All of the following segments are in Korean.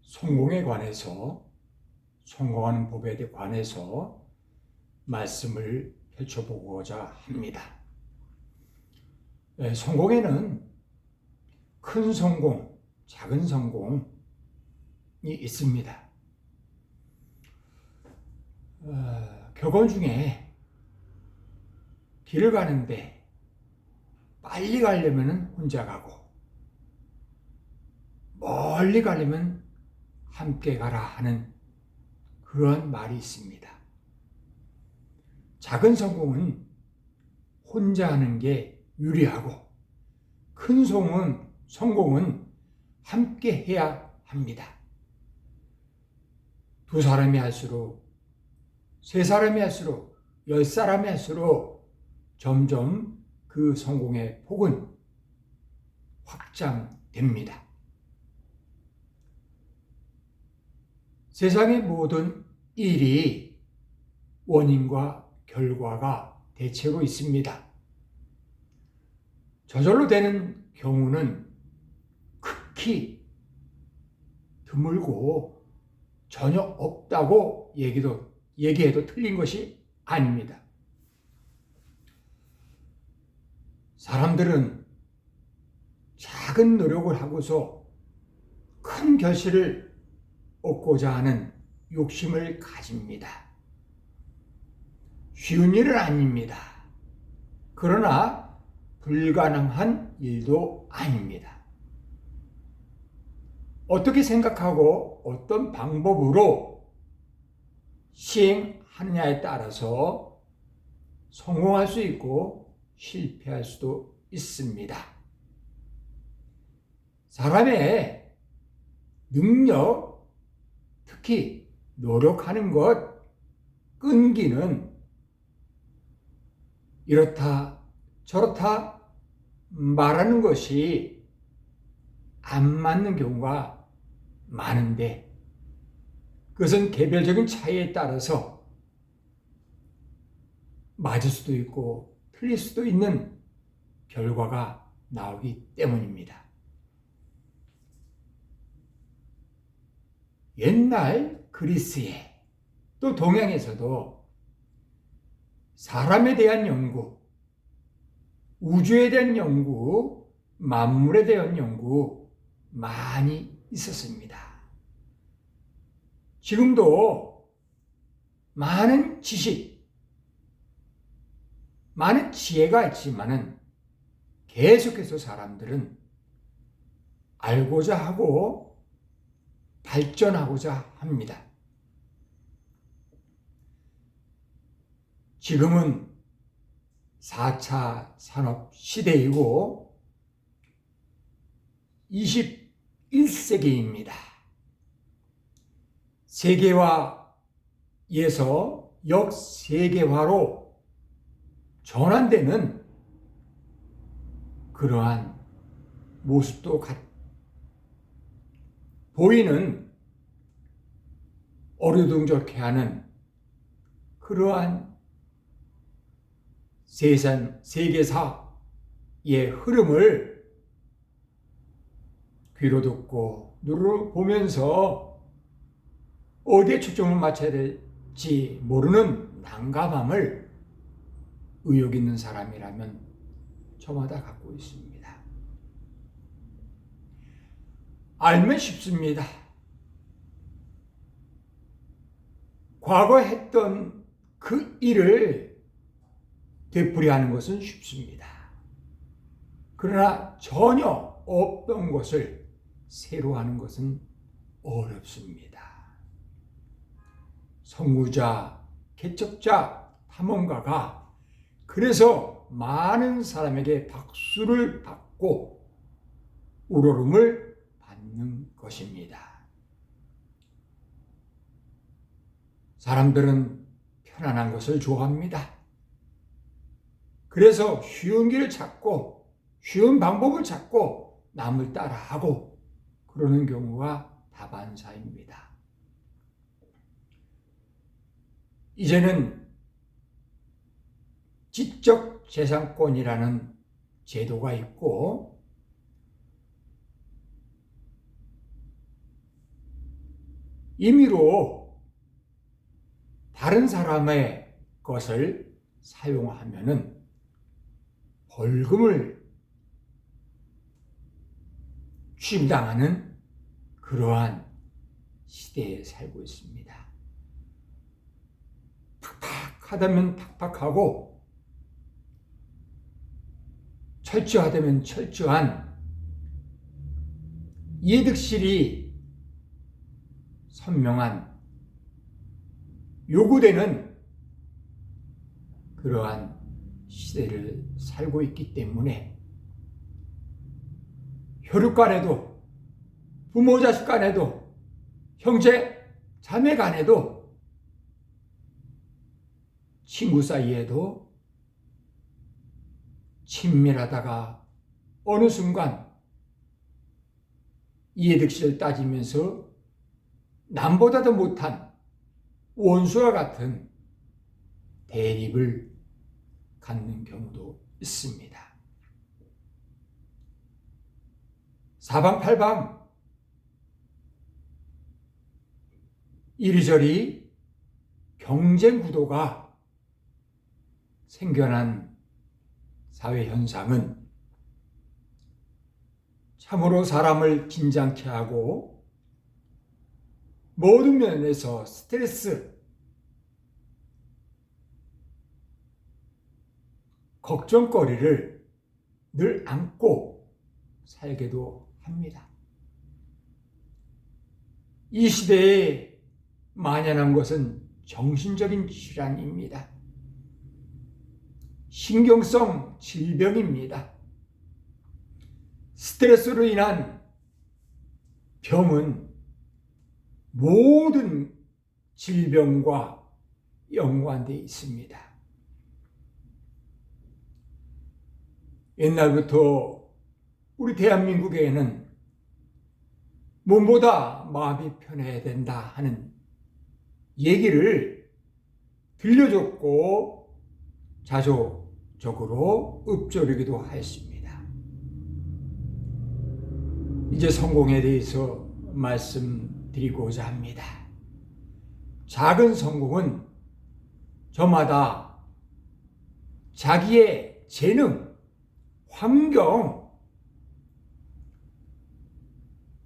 성공에 관해서, 성공하는 법에 관해서 말씀을 펼쳐보고자 합니다. 성공에는 큰 성공, 작은 성공이 있습니다. 격언 중에 길을 가는데 빨리 가려면 혼자 가고 멀리 가려면 함께 가라 하는 그런 말이 있습니다. 작은 성공은 혼자 하는 게 유리하고 큰 성공은 함께 해야 합니다. 두 사람이 할수록, 세 사람이 할수록, 10사람이 할수록 점점 그 성공의 폭은 확장됩니다. 세상의 모든 일이 원인과 결과가 대체로 있습니다. 저절로 되는 경우는 극히 드물고 전혀 없다고 얘기해도 틀린 것이 아닙니다. 사람들은 작은 노력을 하고서 큰 결실을 얻고자 하는 욕심을 가집니다. 쉬운 일은 아닙니다. 그러나 불가능한 일도 아닙니다. 어떻게 생각하고 어떤 방법으로 시행하느냐에 따라서 성공할 수 있고 실패할 수도 있습니다. 사람의 능력, 특히 노력하는 것, 끈기는 이렇다 저렇다 말하는 것이 안 맞는 경우가 많은데, 그것은 개별적인 차이에 따라서 맞을 수도 있고 틀릴 수도 있는 결과가 나오기 때문입니다. 옛날 그리스에, 또 동양에서도 사람에 대한 연구, 우주에 대한 연구, 만물에 대한 연구 많이 있었습니다. 지금도 많은 지식, 많은 지혜가 있지만은 계속해서 사람들은 알고자 하고 발전하고자 합니다. 지금은 4차 산업 시대이고 21세기입니다. 세계화에서 역세계화로 전환되는 그러한 모습도 보이는 어리둥절케 하는 그러한 세계사의 흐름을 귀로 듣고 눈으로 보면서 어디에 초점을 맞춰야 될지 모르는 난감함을 의욕 있는 사람이라면 저마다 갖고 있습니다. 알면 쉽습니다. 과거에 했던 그 일을 되풀이하는 것은 쉽습니다. 그러나 전혀 없던 것을 새로 하는 것은 어렵습니다. 선구자, 개척자, 탐험가가 그래서 많은 사람에게 박수를 받고 우러름을 받는 것입니다. 사람들은 편안한 것을 좋아합니다. 그래서 쉬운 길을 찾고 쉬운 방법을 찾고 남을 따라하고 그러는 경우가 다반사입니다. 이제는 지적재산권이라는 제도가 있고 임의로 다른 사람의 것을 사용하면은 벌금을 취임당하는 그러한 시대에 살고 있습니다. 팍팍하다면 팍팍하고 철저하다면 철저한 이해득실이 선명한 요구되는 그러한 시대를 살고 있기 때문에 혈육 간에도 부모 자식 간에도 형제 자매 간에도 친구 사이에도 친밀하다가 어느 순간 이해득실을 따지면서 남보다도 못한 원수와 같은 대립을 갖는 경우도 있습니다. 사방팔방 이리저리 경쟁 구도가 생겨난 사회 현상은 참으로 사람을 긴장케 하고 모든 면에서 스트레스, 걱정거리를 늘 안고 살게도 합니다. 이 시대에 만연한 것은 정신적인 질환입니다. 신경성 질병입니다. 스트레스로 인한 병은 모든 질병과 연관되어 있습니다. 옛날부터 우리 대한민국에는 몸보다 마음이 편해야 된다 하는 얘기를 들려줬고 자조적으로 읊조리기도 하였습니다. 이제 성공에 대해서 말씀드리고자 합니다. 작은 성공은 저마다 자기의 재능, 환경,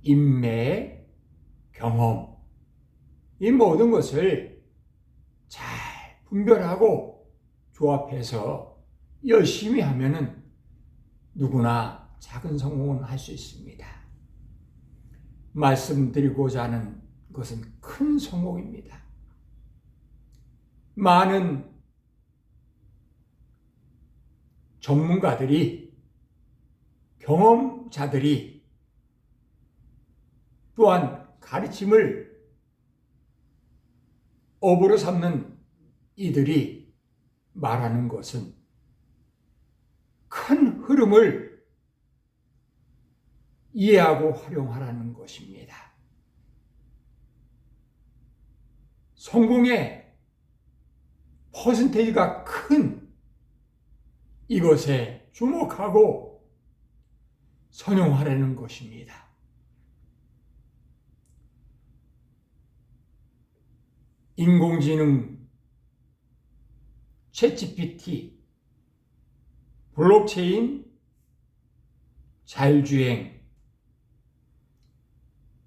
인매, 경험, 이 모든 것을 잘 분별하고 조합해서 열심히 하면은 누구나 작은 성공은 할 수 있습니다. 말씀드리고자 하는 것은 큰 성공입니다. 많은 전문가들이, 경험자들이 또한 가르침을 업으로 삼는 이들이 말하는 것은 큰 흐름을 이해하고 활용하라는 것입니다. 성공의 퍼센테이지가 큰 이것에 주목하고 선용하라는 것입니다. 인공지능, 챗GPT, 블록체인, 자율주행,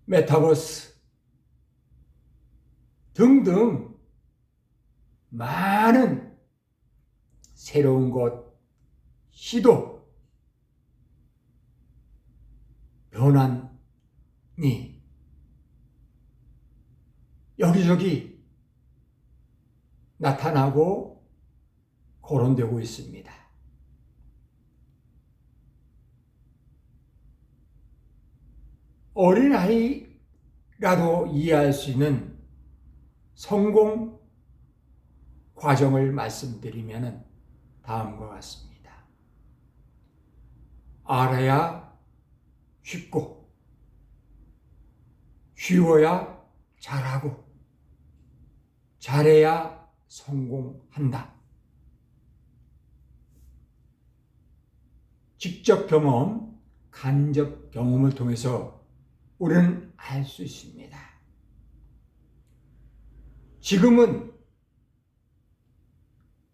메타버스 등등 많은 새로운 것, 시도, 변환이 여기저기 나타나고 거론되고 있습니다. 어린아이라도 이해할 수 있는 성공 과정을 말씀드리면 다음과 같습니다. 알아야 쉽고, 쉬워야 잘하고, 잘해야 성공한다. 직접 경험, 간접 경험을 통해서 우리는 알 수 있습니다. 지금은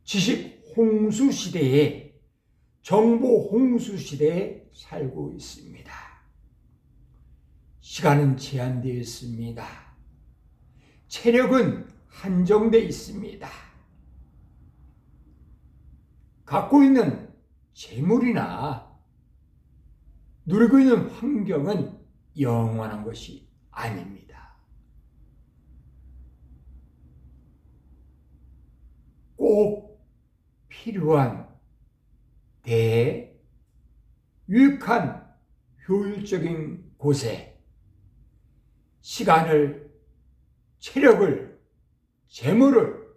지식 홍수 시대에, 정보 홍수 시대에 살고 있습니다. 시간은 제한되어 있습니다. 체력은 한정되어 있습니다. 갖고 있는 재물이나 누리고 있는 환경은 영원한 것이 아닙니다. 꼭 필요한 유익한 효율적인 곳에 시간을, 체력을, 재물을,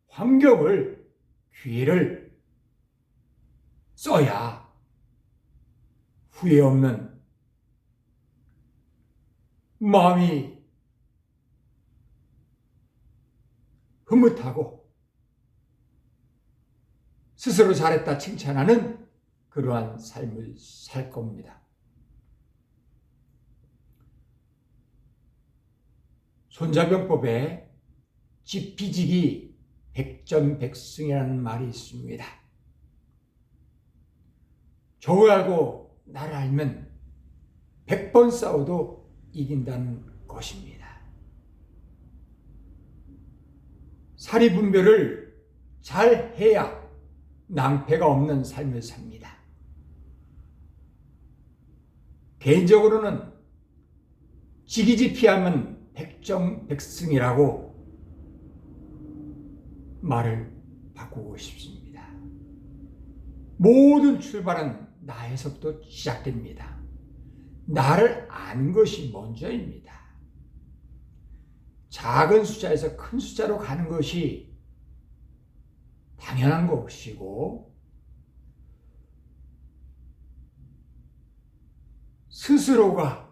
환경을, 기회를 써야 후회 없는 마음이 흐뭇하고 스스로 잘했다 칭찬하는 그러한 삶을 살 겁니다. 손자병법에 지피지기 백전백승이라는 말이 있습니다. 저를 알고 나를 알면 100번 싸워도 이긴다는 것입니다. 사리분별을 잘 해야 낭패가 없는 삶을 삽니다. 개인적으로는 지기지피하면 백전백승이라고 말을 바꾸고 싶습니다. 모든 출발은 나에서부터 시작됩니다. 나를 아는 것이 먼저입니다. 작은 숫자에서 큰 숫자로 가는 것이 당연한 것이고, 스스로가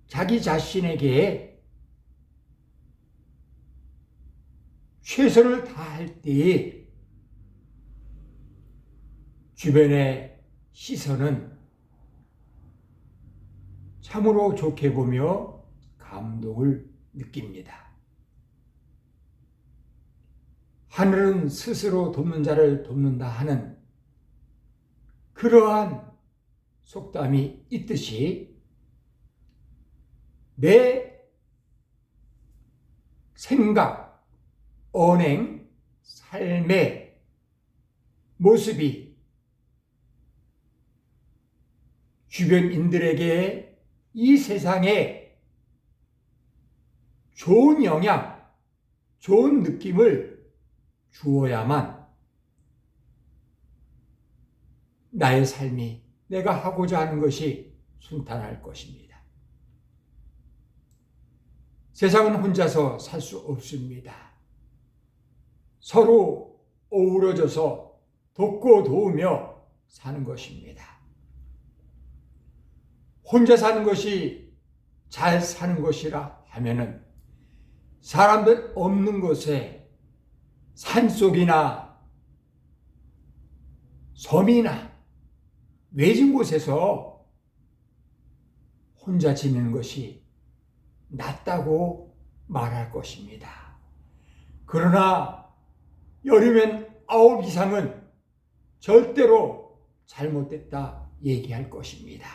자기 자신에게 최선을 다할 때에 주변의 시선은 참으로 좋게 보며 감동을 느낍니다. 하늘은 스스로 돕는 자를 돕는다 하는 그러한 속담이 있듯이 내 생각, 언행, 삶의 모습이 주변인들에게 이 세상에 좋은 영향, 좋은 느낌을 주어야만 나의 삶이, 내가 하고자 하는 것이 순탄할 것입니다. 세상은 혼자서 살 수 없습니다. 서로 어우러져서 돕고 도우며 사는 것입니다. 혼자 사는 것이 잘 사는 것이라 하면은 사람들 없는 곳에 산속이나 섬이나 외진 곳에서 혼자 지내는 것이 낫다고 말할 것입니다. 그러나 여름엔 9 이상은 절대로 잘못됐다 얘기할 것입니다.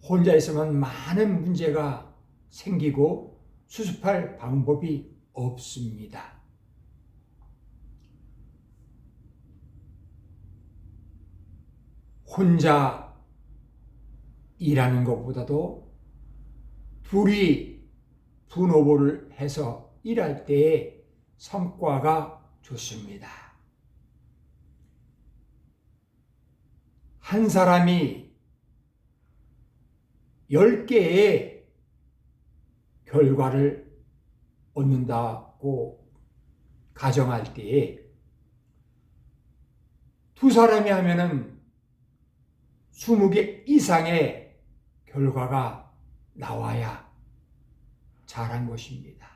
혼자 있으면 많은 문제가 생기고 수습할 방법이 없습니다. 혼자 일하는 것보다도 둘이 분호보를 해서 일할 때의 성과가 좋습니다. 한 사람이 10개의 결과를 얻는다고 가정할 때에 두 사람이 하면은 20개 이상의 결과가 나와야 잘한 것입니다.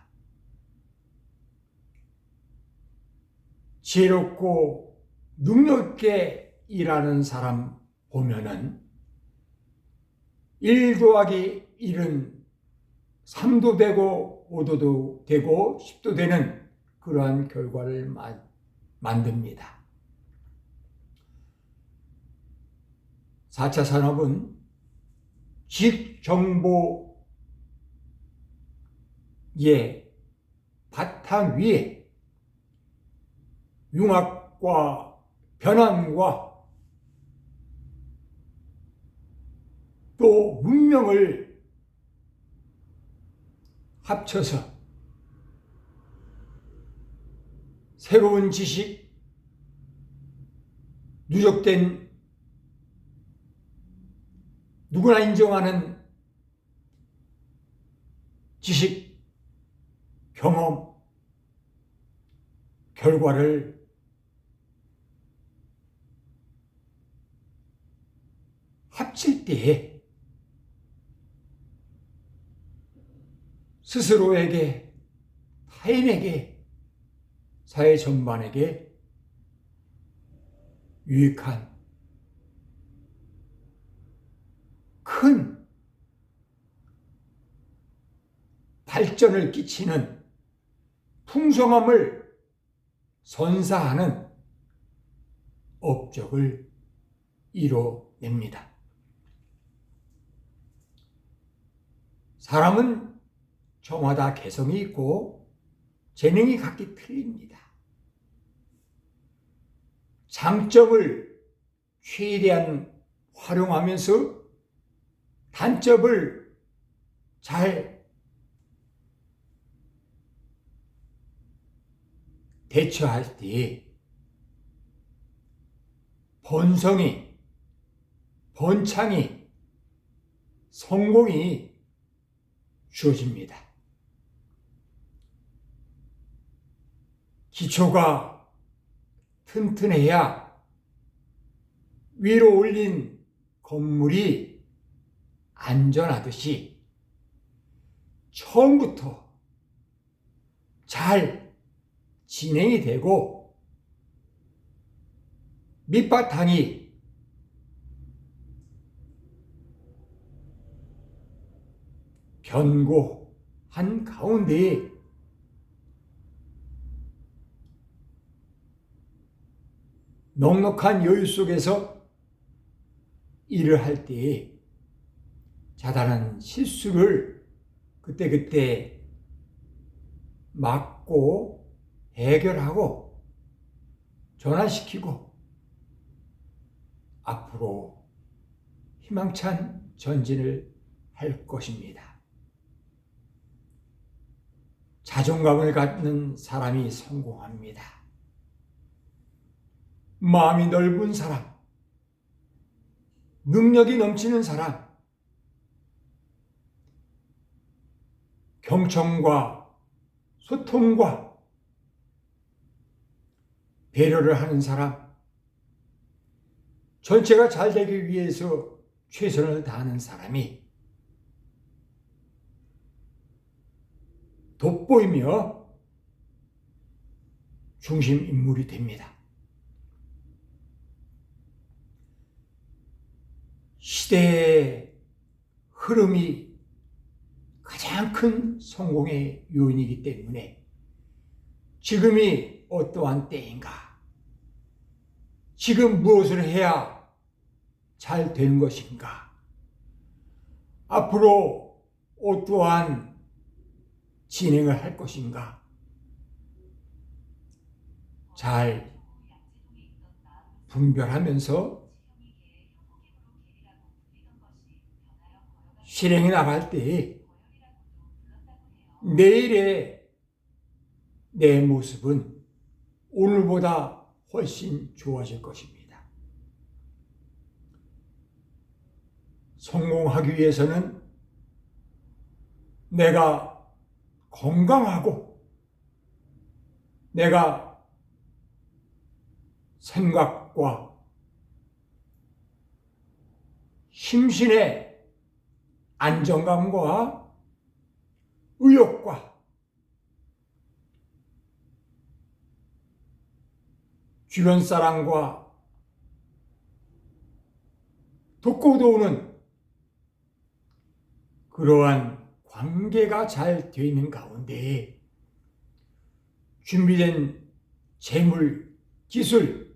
지혜롭고 능력 있게 일하는 사람 보면은 1 더하기 일은 3도 되고 5도도 되고 10도 되는 그러한 결과를 만듭니다. 4차 산업은 직정보의 바탕 위에 융합과 변환과 또 문명을 합쳐서 새로운 지식, 누적된 누구나 인정하는 지식, 경험, 결과를 합칠 때에 스스로에게, 타인에게, 사회 전반에게 유익한 큰 발전을 끼치는 풍성함을 선사하는 업적을 이뤄냅니다. 사람은 저마다 개성이 있고 재능이 각기 틀립니다. 장점을 최대한 활용하면서 단점을 잘 대처할 때 번성이, 번창이, 성공이 주어집니다. 기초가 튼튼해야 위로 올린 건물이 안전하듯이 처음부터 잘 진행이 되고 밑바탕이 견고한 가운데 넉넉한 여유 속에서 일을 할 때에 자잘한 실수를 그때그때 막고 해결하고 전환시키고 앞으로 희망찬 전진을 할 것입니다. 자존감을 갖는 사람이 성공합니다. 마음이 넓은 사람, 능력이 넘치는 사람, 경청과 소통과 배려를 하는 사람, 전체가 잘 되기 위해서 최선을 다하는 사람이 돋보이며 중심 인물이 됩니다. 시대의 흐름이 가장 큰 성공의 요인이기 때문에 지금이 어떠한 때인가? 지금 무엇을 해야 잘 되는 것인가? 앞으로 어떠한 진행을 할 것인가? 잘 분별하면서 실행해 나갈 때 내일의 내 모습은 오늘보다 훨씬 좋아질 것입니다. 성공하기 위해서는 내가 건강하고 내가 생각과 심신의 안정감과 의욕과 주변 사람과 돕고 도우는 그러한 관계가 잘 되어 있는 가운데 준비된 재물, 기술,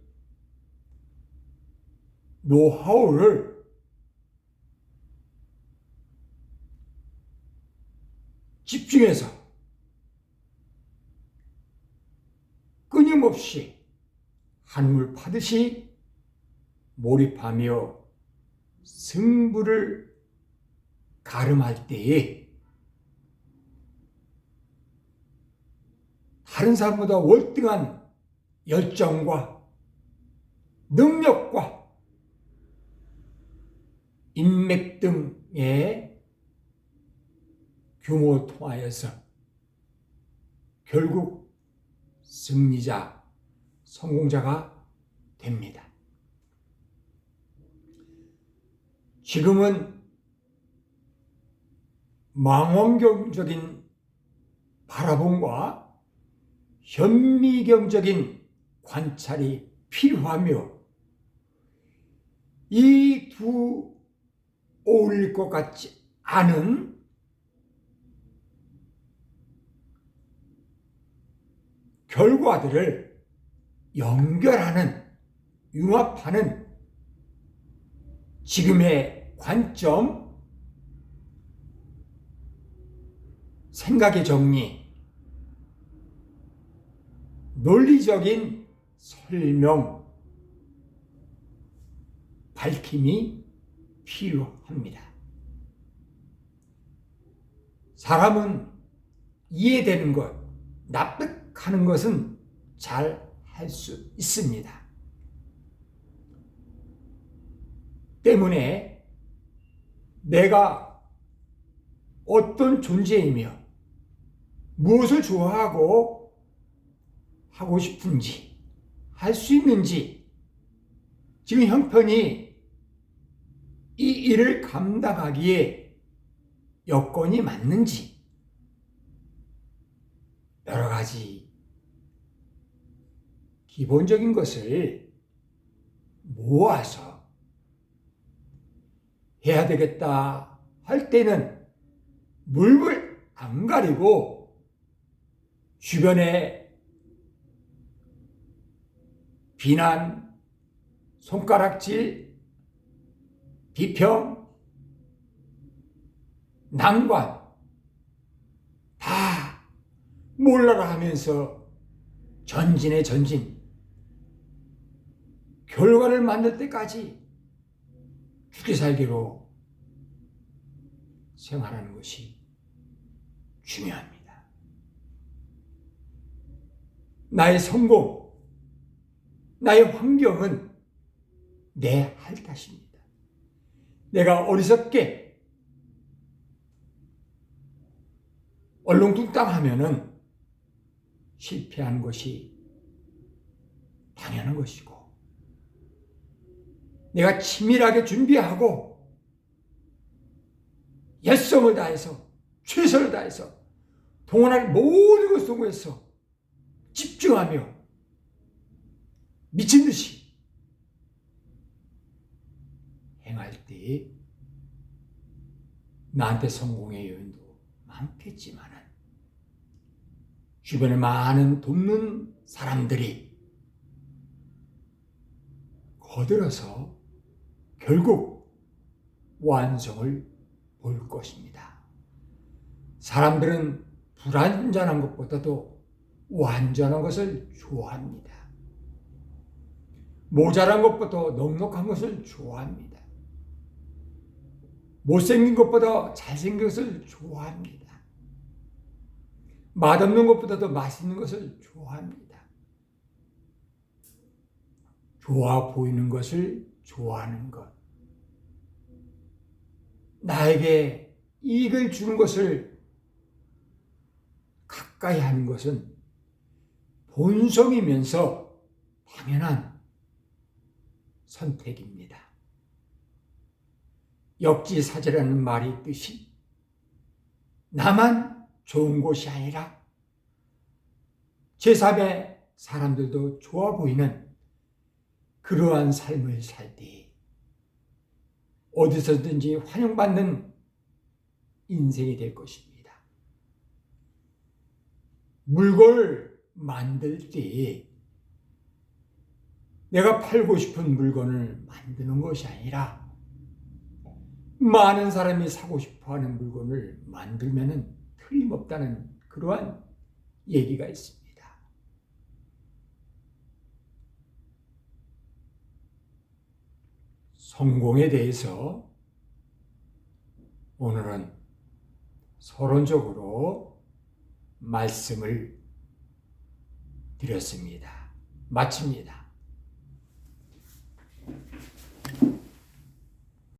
노하우를 집중해서 끊임없이 한물 파듯이 몰입하며 승부를 가름할 때에 다른 사람보다 월등한 열정과 능력과 인맥 등의 규모를 통하여서 결국 승리자, 성공자가 됩니다. 지금은 망원경적인 바라봄과 현미경적인 관찰이 필요하며 이 두 어울릴 것 같지 않은 결과들을 연결하는, 융합하는 지금의 관점, 생각의 정리, 논리적인 설명, 밝힘이 필요합니다. 사람은 이해되는 것, 납득하는 것은 잘 할 수 있습니다. 때문에 내가 어떤 존재이며 무엇을 좋아하고 하고 싶은지, 할 수 있는지, 지금 형편이 이 일을 감당하기에 여건이 맞는지, 여러 가지 기본적인 것을 모아서 해야 되겠다 할 때는 물불 안 가리고 주변에 비난, 손가락질, 비평, 난관 다 몰라라 하면서 전진에 전진, 결과를 만들 때까지 죽기 살기로 생활하는 것이 중요합니다. 나의 성공, 나의 환경은 내 할 탓입니다. 내가 어리석게 얼렁뚱땅하면은 실패하는 것이 당연한 것이고, 내가 치밀하게 준비하고 열성을 다해서 최선을 다해서 동원할 모든 것을 동원해서 집중하며 미친 듯이 행할 때 나한테 성공의 요인도 많겠지만 주변에 많은 돕는 사람들이 거들어서 결국 완성을 볼 것입니다. 사람들은 불완전한 것보다도 완전한 것을 좋아합니다. 모자란 것보다 넉넉한 것을 좋아합니다. 못생긴 것보다 잘생긴 것을 좋아합니다. 맛없는 것보다도 맛있는 것을 좋아합니다. 좋아 보이는 것을 좋아하는 것, 나에게 이익을 주는 것을 가까이 하는 것은 본성이면서 당연한 선택입니다. 역지사지라는 말이 있듯이 나만 좋은 곳이 아니라 제3의 사람들도 좋아 보이는 그러한 삶을 살 때 어디서든지 환영받는 인생이 될 것입니다. 물건을 만들 때 내가 팔고 싶은 물건을 만드는 것이 아니라 많은 사람이 사고 싶어 하는 물건을 만들면 틀림없다는 그러한 얘기가 있습니다. 성공에 대해서 오늘은 서론적으로 말씀을 드렸습니다. 마칩니다.